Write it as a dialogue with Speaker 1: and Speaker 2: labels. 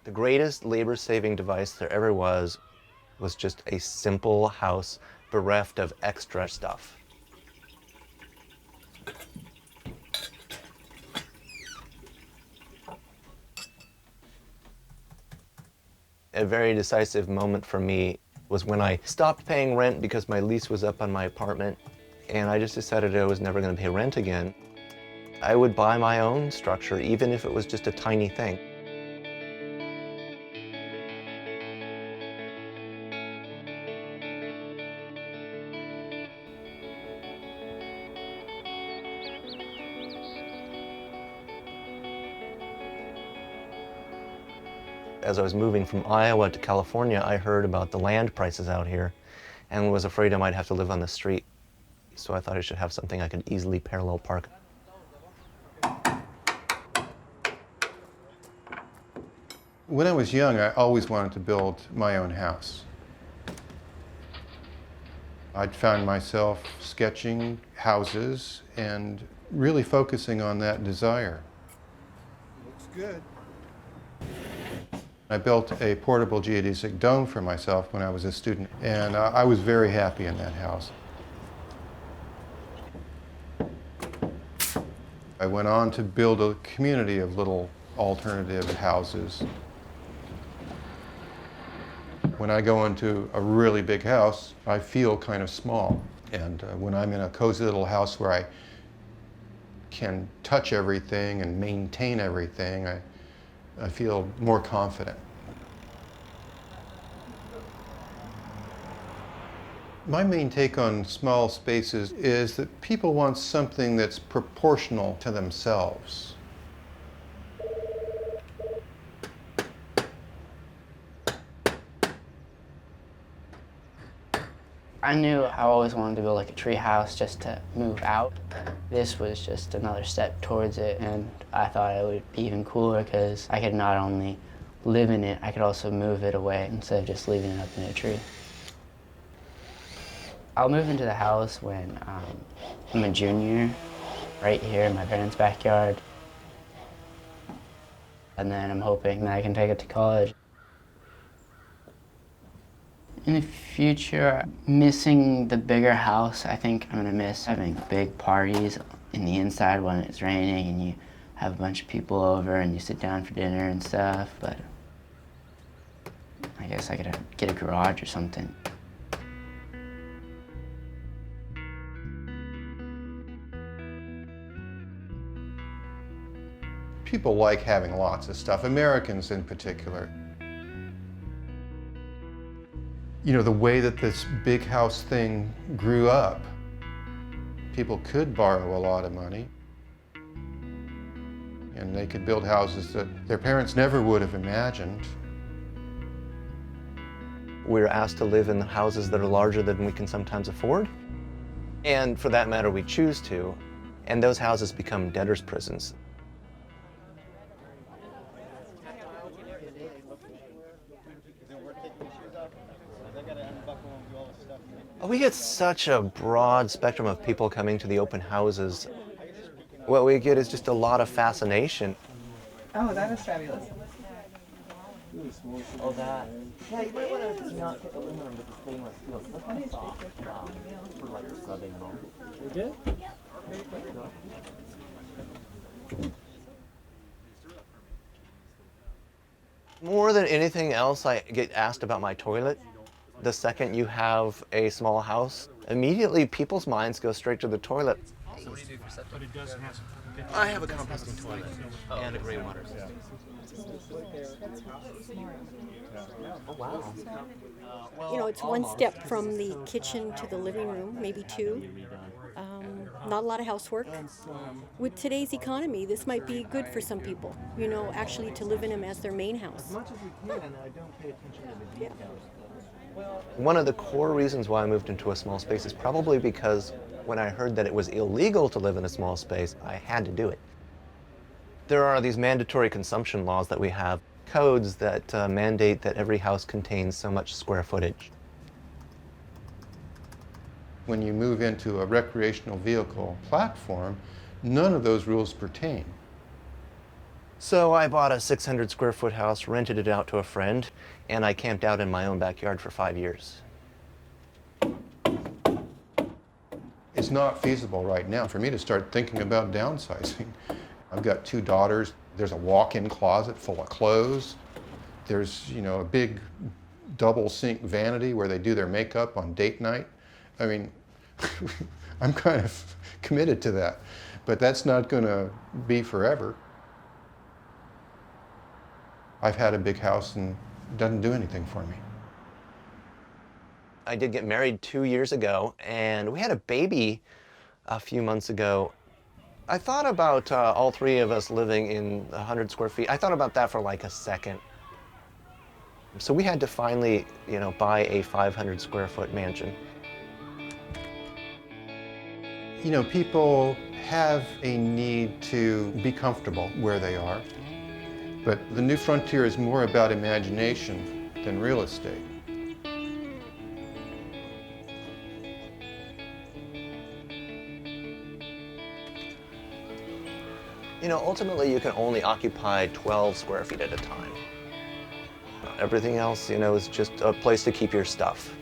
Speaker 1: The greatest labor-saving device there ever was just a simple house bereft of extra stuff. A very decisive moment for me was when I stopped paying rent because my lease was up on my apartment, and I just decided I was never going to pay rent again. I would buy my own structure, even if it was just a tiny thing. As I was moving from Iowa to California, I heard about the land prices out here and was afraid I might have to live on the street. So I thought I should have something I could easily parallel park.
Speaker 2: When I was young, I always wanted to build my own house. I'd found myself sketching houses and really focusing on that desire.
Speaker 3: Looks good.
Speaker 2: I built a portable geodesic dome for myself when I was a student, and I was very happy in that house. I went on to build a community of little alternative houses. When I go into a really big house, I feel kind of small. And when I'm in a cozy little house where I can touch everything and maintain everything, I feel more confident. My main take on small spaces is that people want something that's proportional to themselves.
Speaker 4: I knew I always wanted to build like a tree house just to move out. This was just another step towards it, and I thought it would be even cooler because I could not only live in it, I could also move it away instead of just leaving it up in a tree. I'll move into the house when I'm a junior, right here in my parents' backyard. And then I'm hoping that I can take it to college. In the future, missing the bigger house, I think I'm gonna miss having big parties in the inside when it's raining and you have a bunch of people over and you sit down for dinner and stuff, but I guess I could get a garage or something.
Speaker 2: People like having lots of stuff, Americans in particular. You know, the way that this big house thing grew up, people could borrow a lot of money, and they could build houses that their parents never would have imagined.
Speaker 1: We're asked to live in houses that are larger than we can sometimes afford. And for that matter, we choose to. And those houses become debtors' prisons. We get such a broad spectrum of people coming to the open houses. What we get is just a lot of fascination.
Speaker 5: Oh, that is fabulous.
Speaker 1: Oh, that. Yeah, you might want to not get aluminum with the stainless steel. That's kind of soft for like scrubbing and all. You good? More than anything else, I get asked about my toilet. The second you have a small house, immediately people's minds go straight to the toilet. So what do you do for septic? I have a composting toilet and a gray water system. Oh, wow.
Speaker 6: You know, it's one step from the kitchen to the living room, maybe two. Not a lot of housework. With today's economy, this might be good for some people, you know, actually to live in them as their main house.
Speaker 1: As much as we can, I don't pay attention to the details. One of the core reasons why I moved into a small space is probably because when I heard that it was illegal to live in a small space, I had to do it. There are these mandatory consumption laws that we have, codes that mandate that every house contains so much square footage.
Speaker 2: When you move into a recreational vehicle platform, none of those rules pertain.
Speaker 1: So I bought a 600 square foot house, rented it out to a friend, and I camped out in my own backyard for 5 years.
Speaker 2: It's not feasible right now for me to start thinking about downsizing. I've got 2 daughters. There's a walk-in closet full of clothes. There's, a big double sink vanity where they do their makeup on date night. I mean, I'm kind of committed to that, but that's not going to be forever. I've had a big house and it doesn't do anything for me.
Speaker 1: I did get married 2 years ago, and we had a baby a few months ago. I thought about all 3 of us living in 100 square feet. I thought about that for like a second. So we had to finally, buy a 500 square foot mansion.
Speaker 2: People have a need to be comfortable where they are, but the new frontier is more about imagination than real estate.
Speaker 1: Ultimately you can only occupy 12 square feet at a time. Everything else, is just a place to keep your stuff.